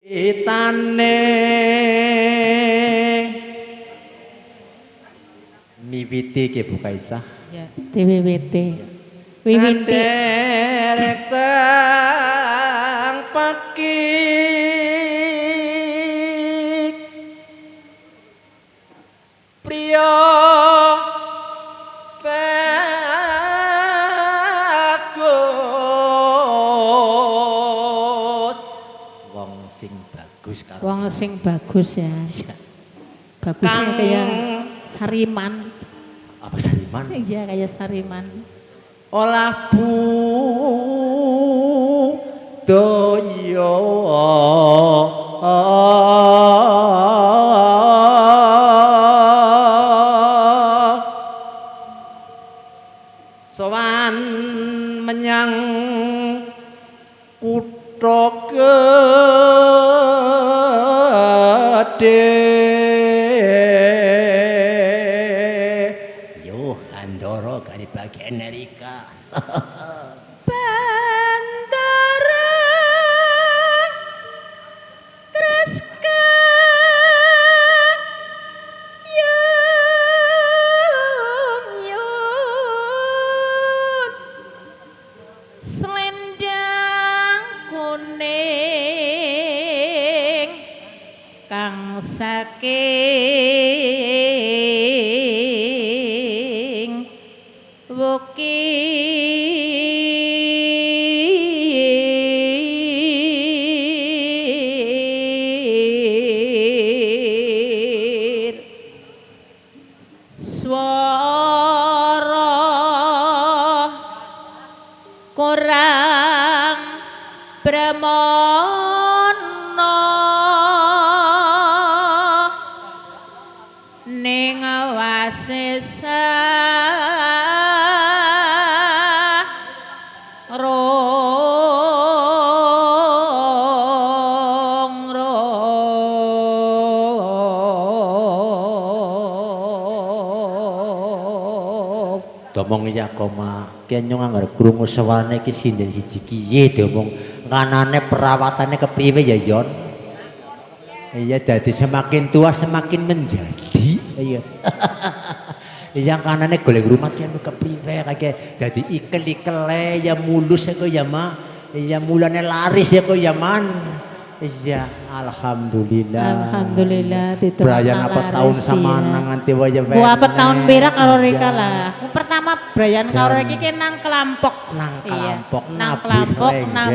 Itane miwiti ke buka isah ya diwiwiti wiwiti derek sang pakik priya bagus wong sing bagus ya bagusnya kayak Sariman apa Sariman? iya kayak Sariman olah budaya sowan menyang kutha gedhe yo Andoro kali bagian Amerika Bandara Treska Yung selendang kuning kang saking bukir swara kurang brahmana ning wasesa domong ya koma kenyong anggar krungu suarane iki sinden siji kiye domong kanane perawatannya kepriwe ya Yon iya dadi semakin tua semakin menjadi iya yang kanane golek rumah ki anu kepriwe kaya dadi ikel-ikele ya mulus ya kok ya mah iya mulane laris ya kok ya man iya alhamdulillah Brian apa tahun sama nganti waya wene apa tahun berak karo Rika lah pertama Brian karo iki ki nang Kelampok nang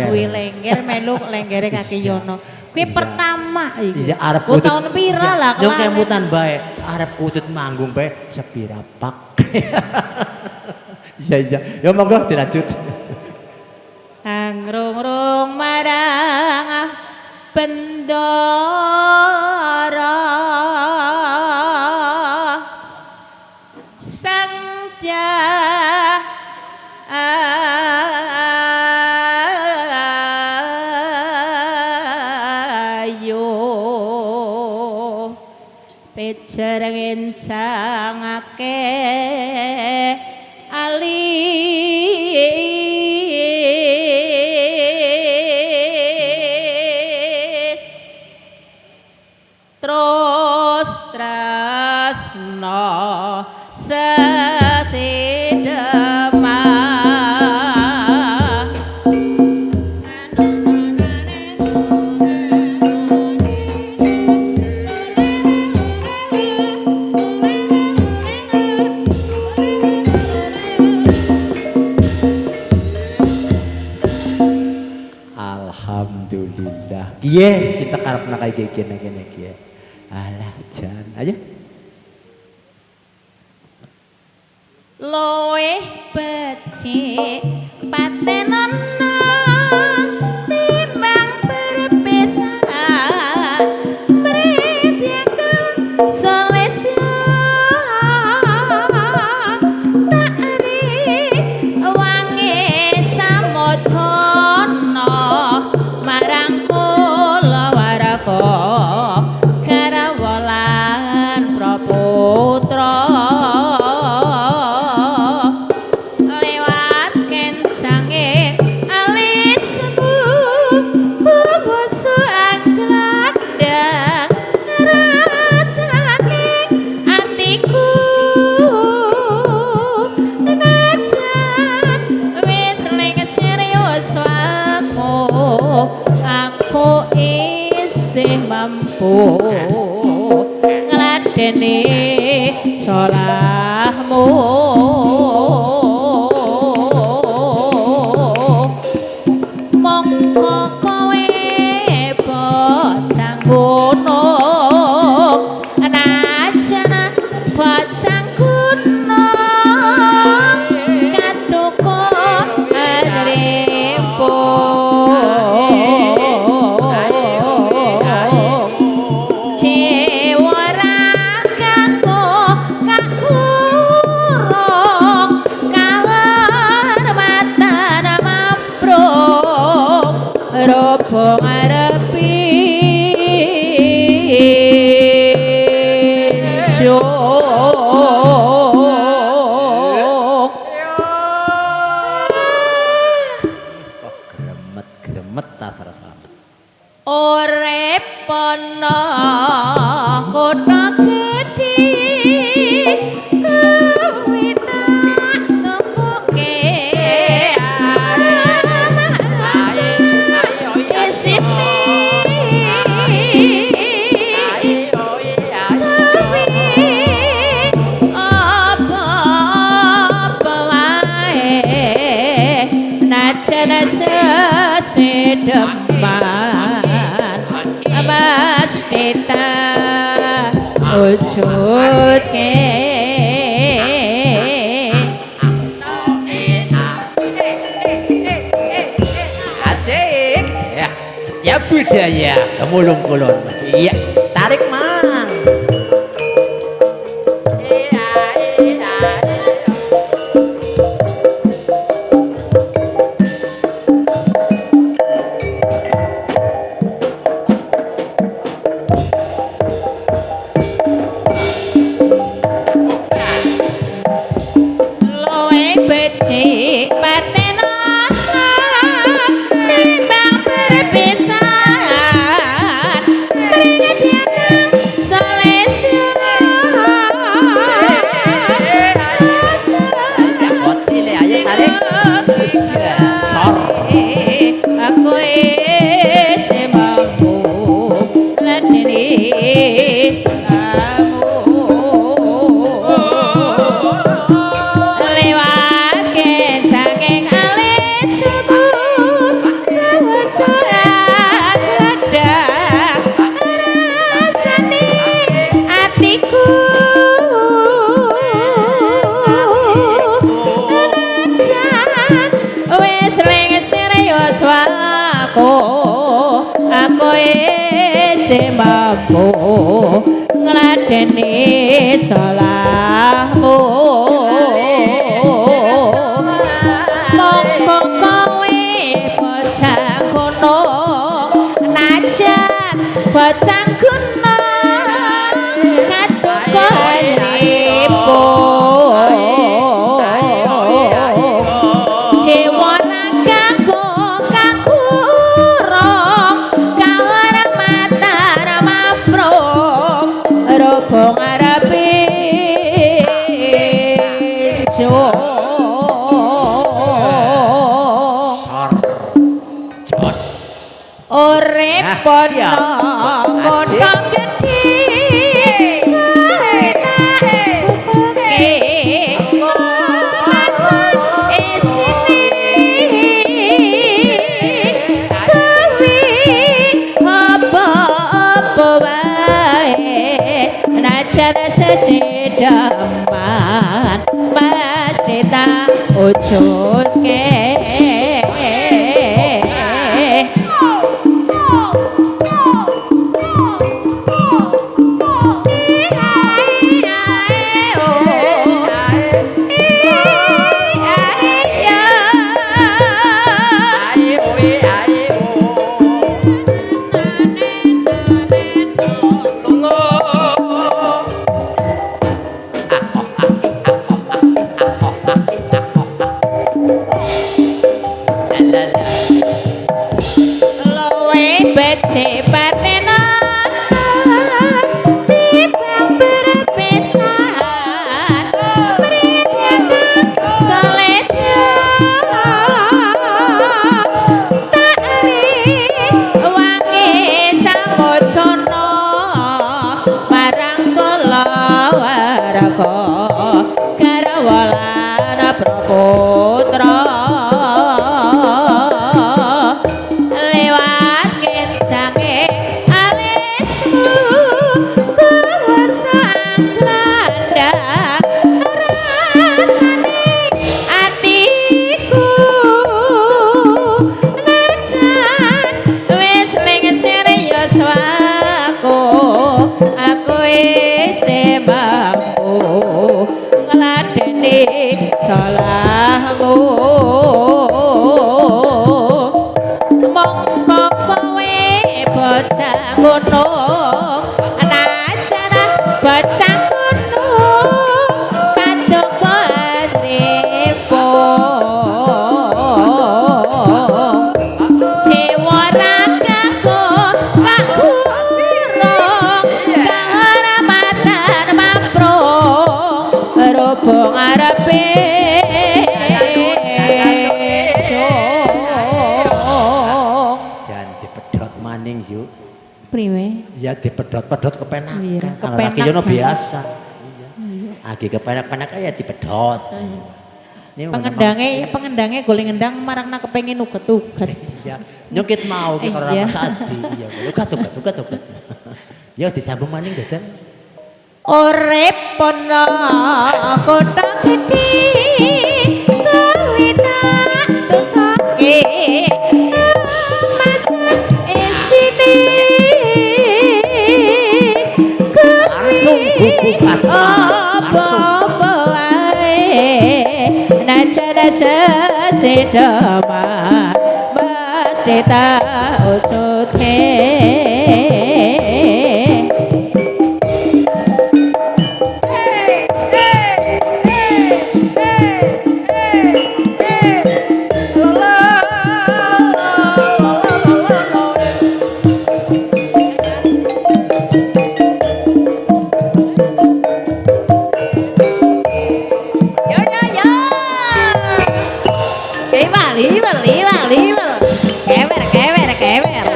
Bui Lengger melu lenggere kaki Yono kuwi pertama iki iya arep kutut tahun pira lah yo kemutan bae arep kutut manggung bae sepira pak iya yo monggo dilanjut angrung-rung marang bendara sang ayo pecer ngencangake alis terus tresno sesidemah alhamdulillah kiye sinta karepna kaya kene kiye alah jan ayo loe becik patenana timbang berpisah mretiaken selestia takri wangi samodana marang kula warga karawalan praputra lewat kencanging isih mampu ngladeni salahmu mongko kowe bocah gunung najan bocah gunung katukun adripo jiwa ragaku kakurung kahormatan mampruk robo ngarepi Gremet tas rasa selamat. urip ana kutha gedhe kawita tukuke sedeman mas kita wujud ke Asik ya, setiap budaya kemulung kulon iya tarik mang aku isih mampu ngladeni salahmu mongko kowe bocah gunung najan bocah gunung katukon ripo jiwa ragaku kakurung kahormatan mampruk robo ngarepi jos urip ana kutha gedhe sesedaman mesti tak wujud ke gunung najan bocah gunung kadoko tripung jiwa ragaku kak gurung kehormatan mamprung rubung arepe Jan dipedhot maning yuk. priwe Ya dipedhot-pedhot kepenak. Iya, Kalau kepenak lagi yo banget. biasa. Iya. Agi kepenak-penak ya dipedhot. Ini pengendange golek ngendang marangna kepengin uget-uget. Iya. Nyukit mau ki karo Iya. Mas Adi. Iya, ugat. Ya disambung maning Jan. Urip ana kota gedhe kawita tukake masak isine Langsung guguk asma. Langsung. apa wae najan sesedama mesti tak ujudke Kewer.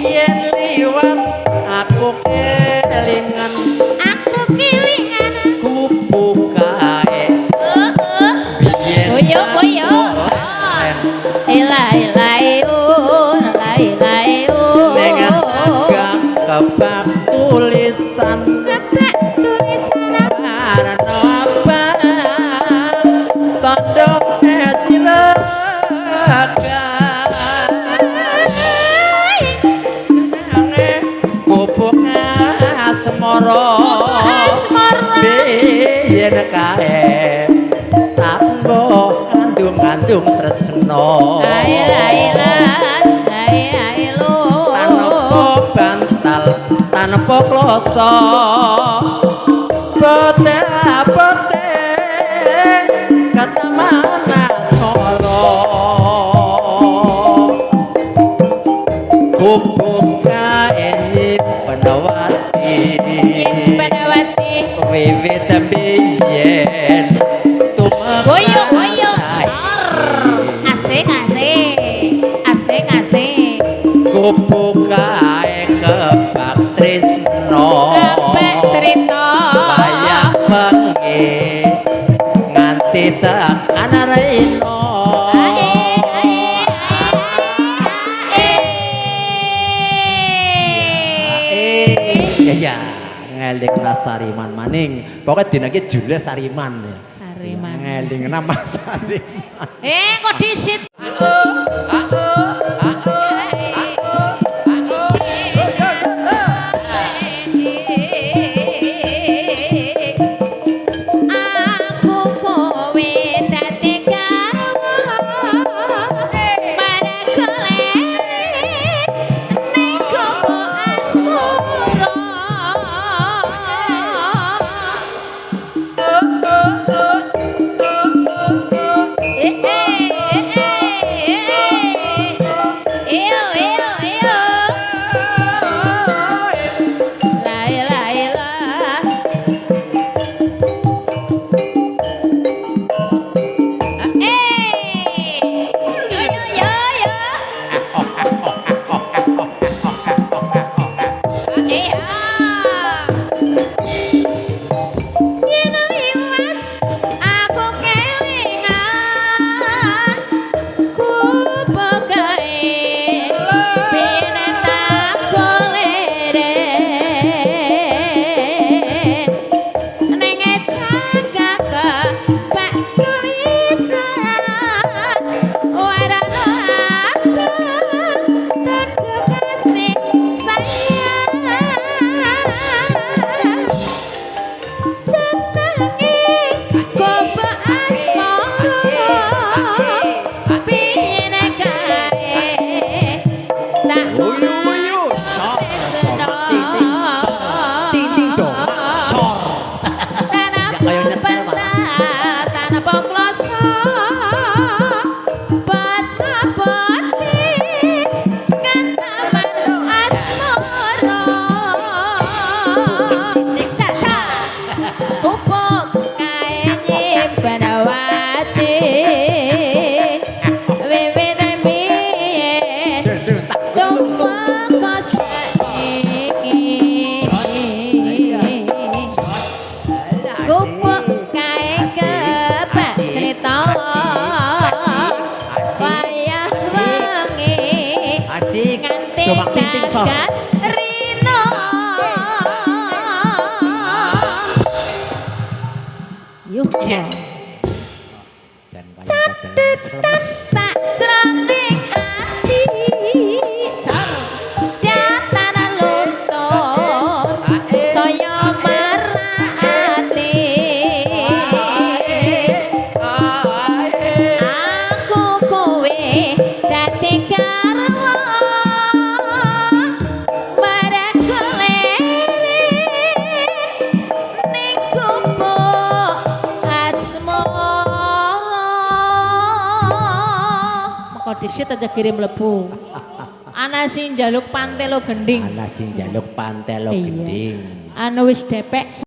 Yen liwat aku kelingan Aku kilingan. kupu kae. Biyen Boyo. dengan segang kebak tulisan Kebak tulisan Warna abang tondo silakan kupuk asmara biyen kae tambo ngandung tresno tanpa bantal tanpa kloso bote kata mana solo kupuk kae penawati wiwit biyen Boyo asik kupuk kae kebak tresno Kabeh cerita bayang bengi nganti tekan reno ya ngeling Sariman maning pokoknya dina iki Jules Sariman ya Sariman. ngeling nama Sariman Kok disit Aku kowe dadi garwa para kolet ning kopo asmara tak Uyu uyu sor. Ting sor. Ting dong. Sor. tanah Ya kayak nyetel, Pak. tanah pokloso bata-bati kan taman asmara caca kupuk kae nyimpen wati wiwit biyen tumeka saiki kupuk kae kebak cerita wayah wengi Asik. nganti Coba ting sor. gagat rino yuh Jan panjang sajroning ati sor datan luntur saya merati aku kowe dadi garwa marang lirik ning gubuk asmara mengko disit aja kirim mlebu ana sing njaluk pantelo gending Ana sing njaluk pantelo Iya. gending. anu wis depek